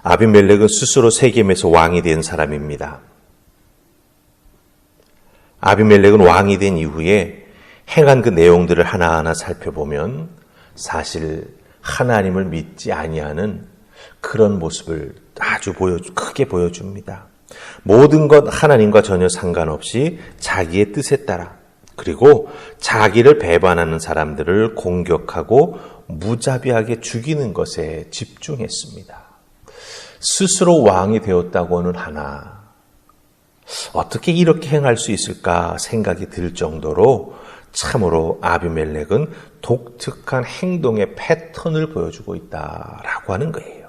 아비멜렉은 스스로 세겜에서 왕이 된 사람입니다. 아비멜렉은 왕이 된 이후에 행한 그 내용들을 하나하나 살펴보면 사실 하나님을 믿지 아니하는 그런 모습을 아주 크게 보여줍니다. 모든 것 하나님과 전혀 상관없이 자기의 뜻에 따라, 그리고 자기를 배반하는 사람들을 공격하고 무자비하게 죽이는 것에 집중했습니다. 스스로 왕이 되었다고는 하나 어떻게 이렇게 행할 수 있을까 생각이 들 정도로 참으로 아비멜렉은 독특한 행동의 패턴을 보여주고 있다라고 하는 거예요.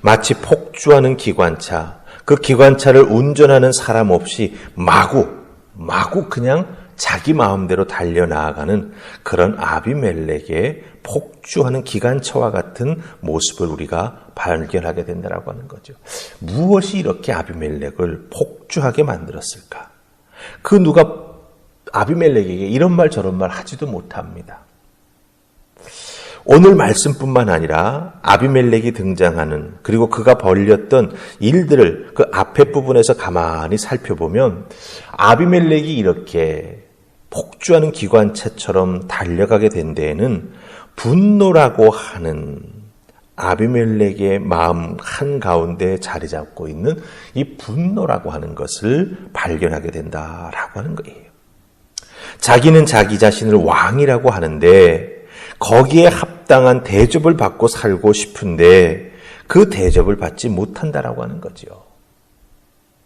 마치 폭주하는 기관차, 그 기관차를 운전하는 사람 없이 마구 그냥 자기 마음대로 달려나가는 그런 아비멜렉의 폭주하는 기관차와 같은 모습을 우리가 발견하게 된다라고 하는 거죠. 무엇이 이렇게 아비멜렉을 폭주하게 만들었을까? 그 누가 아비멜렉에게 이런 말 저런 말 하지도 못합니다. 오늘 말씀뿐만 아니라 아비멜렉이 등장하는, 그리고 그가 벌였던 일들을 그 앞에 부분에서 가만히 살펴보면 아비멜렉이 이렇게 폭주하는 기관차처럼 달려가게 된 데에는 분노라고 하는 아비멜렉의 마음 한가운데 자리 잡고 있는 이 분노라고 하는 것을 발견하게 된다라고 하는 거예요. 자기는 자기 자신을 왕이라고 하는데 거기에 합당한 대접을 받고 살고 싶은데 그 대접을 받지 못한다라고 하는 거죠.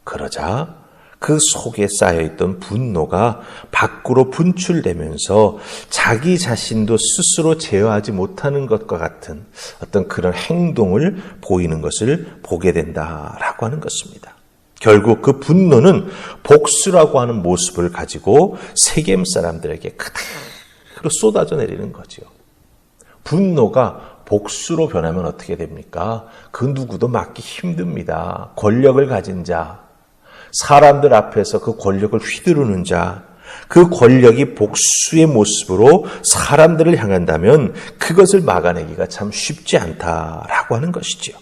그러자 그 속에 쌓여있던 분노가 밖으로 분출되면서 자기 자신도 스스로 제어하지 못하는 것과 같은 어떤 그런 행동을 보이는 것을 보게 된다라고 하는 것입니다. 결국 그 분노는 복수라고 하는 모습을 가지고 세겜 사람들에게 그대로 쏟아져 내리는 거죠. 분노가 복수로 변하면 어떻게 됩니까? 그 누구도 막기 힘듭니다. 권력을 가진 자, 사람들 앞에서 그 권력을 휘두르는 자, 그 권력이 복수의 모습으로 사람들을 향한다면 그것을 막아내기가 참 쉽지 않다라고 하는 것이죠.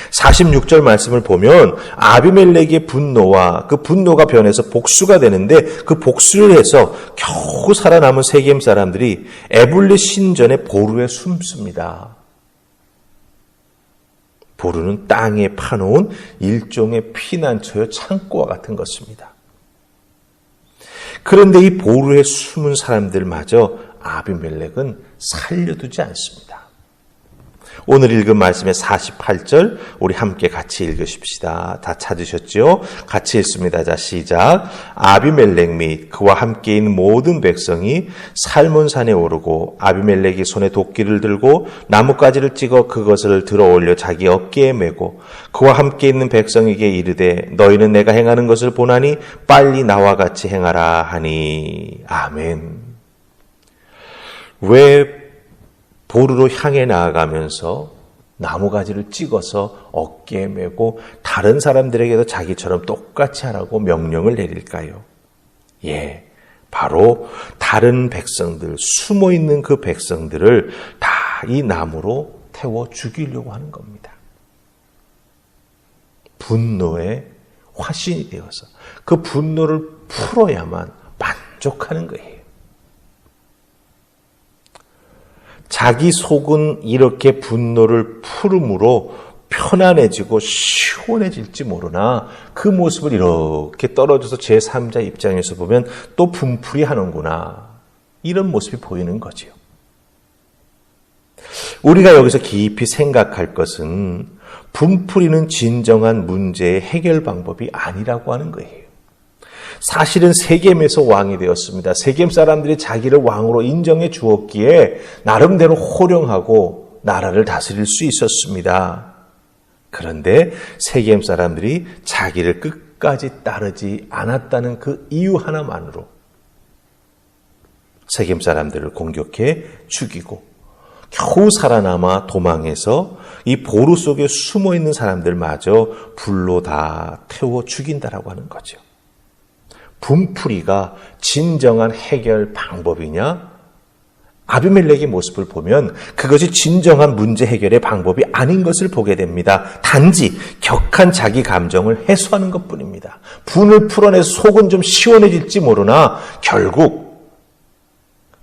46절 말씀을 보면 아비멜렉의 분노와 그 분노가 변해서 복수가 되는데 그 복수를 해서 겨우 살아남은 세겜 사람들이 에불리 신전의 보루에 숨습니다. 보루는 땅에 파놓은 일종의 피난처요 창고와 같은 것입니다. 그런데 이 보루에 숨은 사람들마저 아비멜렉은 살려두지 않습니다. 오늘 읽은 말씀의 48절 우리 함께 같이 읽으십시다. 다 찾으셨죠? 같이 읽습니다. 자, 시작. 아비멜렉 및 그와 함께 있는 모든 백성이 살몬산에 오르고 아비멜렉이 손에 도끼를 들고 나뭇가지를 찍어 그것을 들어 올려 자기 어깨에 메고 그와 함께 있는 백성에게 이르되 너희는 내가 행하는 것을 보나니 빨리 나와 같이 행하라 하니. 아멘. 왜 보루로 향해 나아가면서 나무가지를 찍어서 어깨에 메고 다른 사람들에게도 자기처럼 똑같이 하라고 명령을 내릴까요? 예, 바로 다른 백성들, 숨어있는 그 백성들을 다 이 나무로 태워 죽이려고 하는 겁니다. 분노의 화신이 되어서 그 분노를 풀어야만 만족하는 거예요. 자기 속은 이렇게 분노를 풀음으로 편안해지고 시원해질지 모르나 그 모습을 이렇게 떨어져서 제3자 입장에서 보면 또 분풀이 하는구나. 이런 모습이 보이는 거지요. 우리가 여기서 깊이 생각할 것은 분풀이는 진정한 문제의 해결 방법이 아니라고 하는 거예요. 사실은 세겜에서 왕이 되었습니다. 세겜 사람들이 자기를 왕으로 인정해 주었기에 나름대로 호령하고 나라를 다스릴 수 있었습니다. 그런데 세겜 사람들이 자기를 끝까지 따르지 않았다는 그 이유 하나만으로 세겜 사람들을 공격해 죽이고 겨우 살아남아 도망해서 이 보루 속에 숨어있는 사람들마저 불로 다 태워 죽인다라고 하는 거죠. 분풀이가 진정한 해결 방법이냐? 아비멜렉의 모습을 보면 그것이 진정한 문제 해결의 방법이 아닌 것을 보게 됩니다. 단지 격한 자기 감정을 해소하는 것뿐입니다. 분을 풀어내서 속은 좀 시원해질지 모르나 결국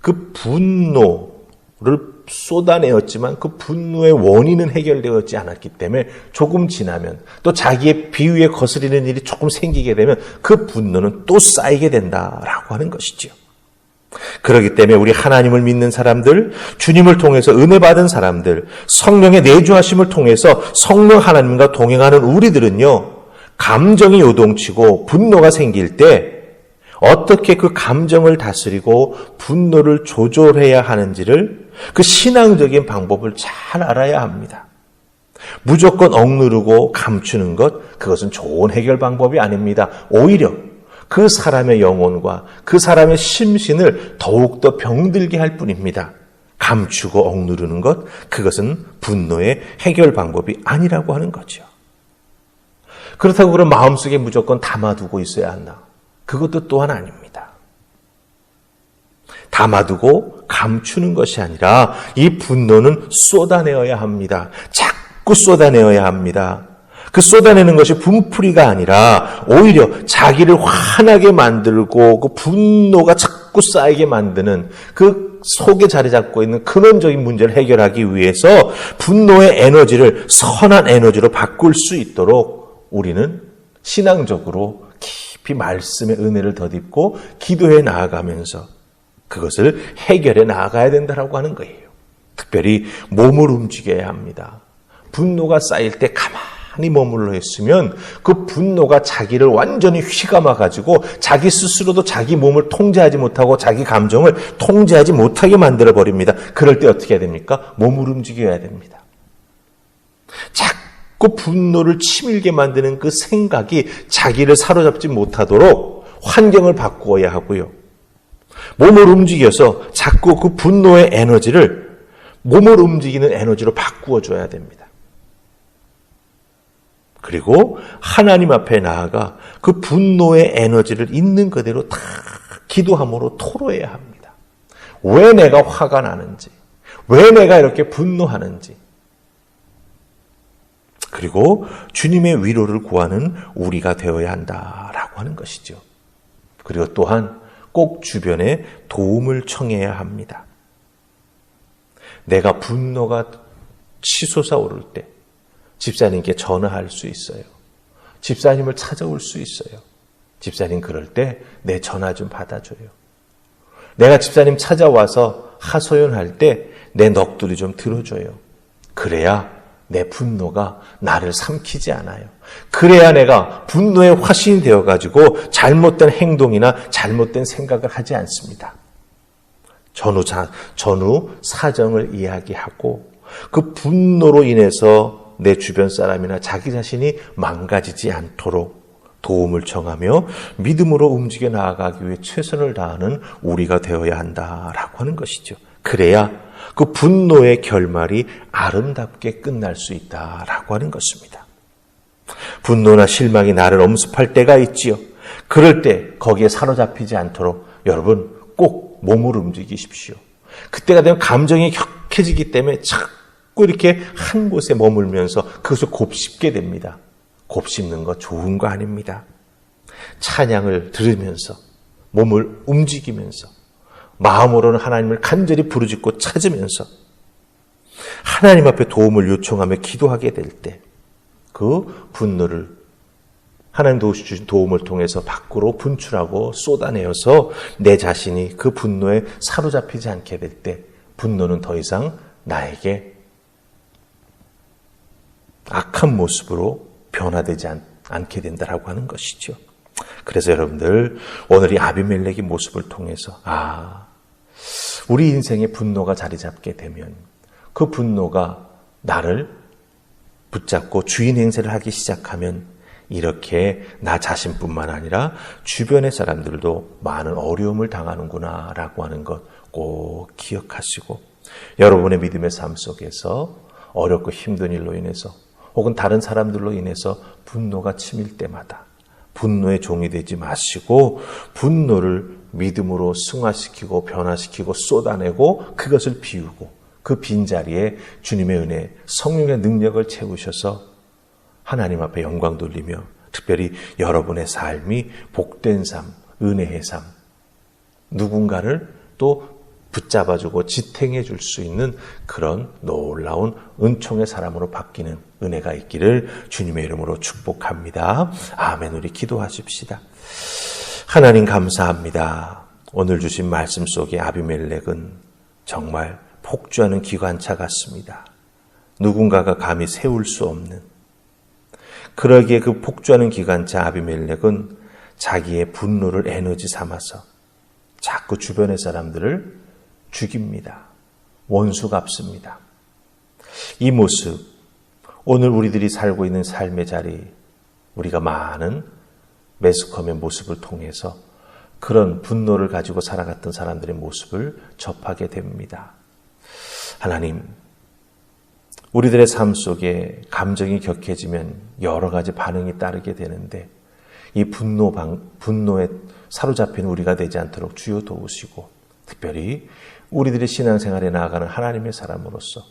그 분노를 쏟아내었지만 그 분노의 원인은 해결되었지 않았기 때문에 조금 지나면 또 자기의 비위에 거스리는 일이 조금 생기게 되면 그 분노는 또 쌓이게 된다라고 하는 것이죠. 그렇기 때문에 우리 하나님을 믿는 사람들, 주님을 통해서 은혜 받은 사람들, 성령의 내주하심을 통해서 성령 하나님과 동행하는 우리들은요, 감정이 요동치고 분노가 생길 때 어떻게 그 감정을 다스리고 분노를 조절해야 하는지를 그 신앙적인 방법을 잘 알아야 합니다. 무조건 억누르고 감추는 것, 그것은 좋은 해결 방법이 아닙니다. 오히려 그 사람의 영혼과 그 사람의 심신을 더욱더 병들게 할 뿐입니다. 감추고 억누르는 것, 그것은 분노의 해결 방법이 아니라고 하는 거죠. 그렇다고 그럼 마음속에 무조건 담아두고 있어야 한다. 그것도 또한 아닙니다. 담아두고 감추는 것이 아니라 이 분노는 쏟아내어야 합니다. 자꾸 쏟아내어야 합니다. 그 쏟아내는 것이 분풀이가 아니라 오히려 자기를 화나게 만들고 그 분노가 자꾸 쌓이게 만드는 그 속에 자리 잡고 있는 근원적인 문제를 해결하기 위해서 분노의 에너지를 선한 에너지로 바꿀 수 있도록 우리는 신앙적으로 깊이 말씀의 은혜를 덧입고 기도해 나아가면서 그것을 해결해 나아가야 된다라고 하는 거예요. 특별히 몸을 움직여야 합니다. 분노가 쌓일 때 가만히 머물러 있으면 그 분노가 자기를 완전히 휘감아가지고 자기 스스로도 자기 몸을 통제하지 못하고 자기 감정을 통제하지 못하게 만들어버립니다. 그럴 때 어떻게 해야 됩니까? 몸을 움직여야 됩니다. 자꾸 분노를 치밀게 만드는 그 생각이 자기를 사로잡지 못하도록 환경을 바꾸어야 하고요. 몸을 움직여서 자꾸 그 분노의 에너지를 몸을 움직이는 에너지로 바꾸어줘야 됩니다. 그리고 하나님 앞에 나아가 그 분노의 에너지를 있는 그대로 다 기도함으로 토로해야 합니다. 왜 내가 화가 나는지, 왜 내가 이렇게 분노하는지, 그리고 주님의 위로를 구하는 우리가 되어야 한다라고 하는 것이죠. 그리고 또한 꼭 주변에 도움을 청해야 합니다. 내가 분노가 치솟아 오를 때 집사님께 전화할 수 있어요. 집사님을 찾아올 수 있어요. 집사님 그럴 때 내 전화 좀 받아줘요. 내가 집사님 찾아와서 하소연할 때 내 넋두리 좀 들어줘요. 그래야 내 분노가 나를 삼키지 않아요. 그래야 내가 분노의 화신이 되어가지고 잘못된 행동이나 잘못된 생각을 하지 않습니다. 전후 사정을 이야기하고 그 분노로 인해서 내 주변 사람이나 자기 자신이 망가지지 않도록 도움을 청하며 믿음으로 움직여 나아가기 위해 최선을 다하는 우리가 되어야 한다라고 하는 것이죠. 그래야 그 분노의 결말이 아름답게 끝날 수 있다라고 하는 것입니다. 분노나 실망이 나를 엄습할 때가 있지요. 그럴 때 거기에 사로잡히지 않도록 여러분 꼭 몸을 움직이십시오. 그때가 되면 감정이 격해지기 때문에 자꾸 이렇게 한 곳에 머물면서 그것을 곱씹게 됩니다. 곱씹는 거 좋은 거 아닙니다. 찬양을 들으면서 몸을 움직이면서 마음으로는 하나님을 간절히 부르짖고 찾으면서 하나님 앞에 도움을 요청하며 기도하게 될 때 그 분노를 하나님 주신 도움을 통해서 밖으로 분출하고 쏟아내어서 내 자신이 그 분노에 사로잡히지 않게 될 때 분노는 더 이상 나에게 악한 모습으로 변화되지 않게 된다라고 하는 것이죠. 그래서 여러분들 오늘 이 아비멜렉의 모습을 통해서 우리 인생에 분노가 자리 잡게 되면 그 분노가 나를 붙잡고 주인 행세를 하기 시작하면 이렇게 나 자신뿐만 아니라 주변의 사람들도 많은 어려움을 당하는구나라고 하는 것 꼭 기억하시고 여러분의 믿음의 삶 속에서 어렵고 힘든 일로 인해서 혹은 다른 사람들로 인해서 분노가 치밀 때마다 분노의 종이 되지 마시고 분노를 믿음으로 승화시키고 변화시키고 쏟아내고 그것을 비우고 그 빈자리에 주님의 은혜, 성령의 능력을 채우셔서 하나님 앞에 영광 돌리며 특별히 여러분의 삶이 복된 삶, 은혜의 삶, 누군가를 또 붙잡아주고 지탱해 줄 수 있는 그런 놀라운 은총의 사람으로 바뀌는 은혜가 있기를 주님의 이름으로 축복합니다. 아멘. 우리 기도하십시다. 하나님 감사합니다. 오늘 주신 말씀 속에 아비멜렉은 정말 폭주하는 기관차 같습니다. 누군가가 감히 세울 수 없는. 그러기에 그 폭주하는 기관차 아비멜렉은 자기의 분노를 에너지 삼아서 자꾸 주변의 사람들을 죽입니다. 원수 갚습니다. 이 모습, 오늘 우리들이 살고 있는 삶의 자리, 우리가 많은 매스컴의 모습을 통해서 그런 분노를 가지고 살아갔던 사람들의 모습을 접하게 됩니다. 하나님, 우리들의 삶 속에 감정이 격해지면 여러 가지 반응이 따르게 되는데 이 분노에 사로잡힌 우리가 되지 않도록 주여 도우시고 특별히 우리들의 신앙생활에 나아가는 하나님의 사람으로서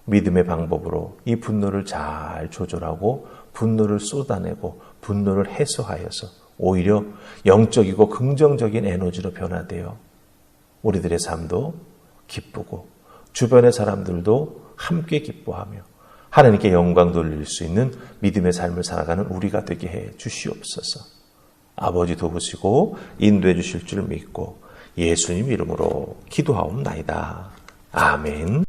믿음의 방법으로 이 분노를 잘 조절하고 분노를 쏟아내고 분노를 해소하여서 오히려 영적이고 긍정적인 에너지로 변화되어 우리들의 삶도 기쁘고 주변의 사람들도 함께 기뻐하며 하나님께 영광 돌릴 수 있는 믿음의 삶을 살아가는 우리가 되게 해 주시옵소서. 아버지 도우시고 인도해 주실 줄 믿고 예수님 이름으로 기도하옵나이다. 아멘.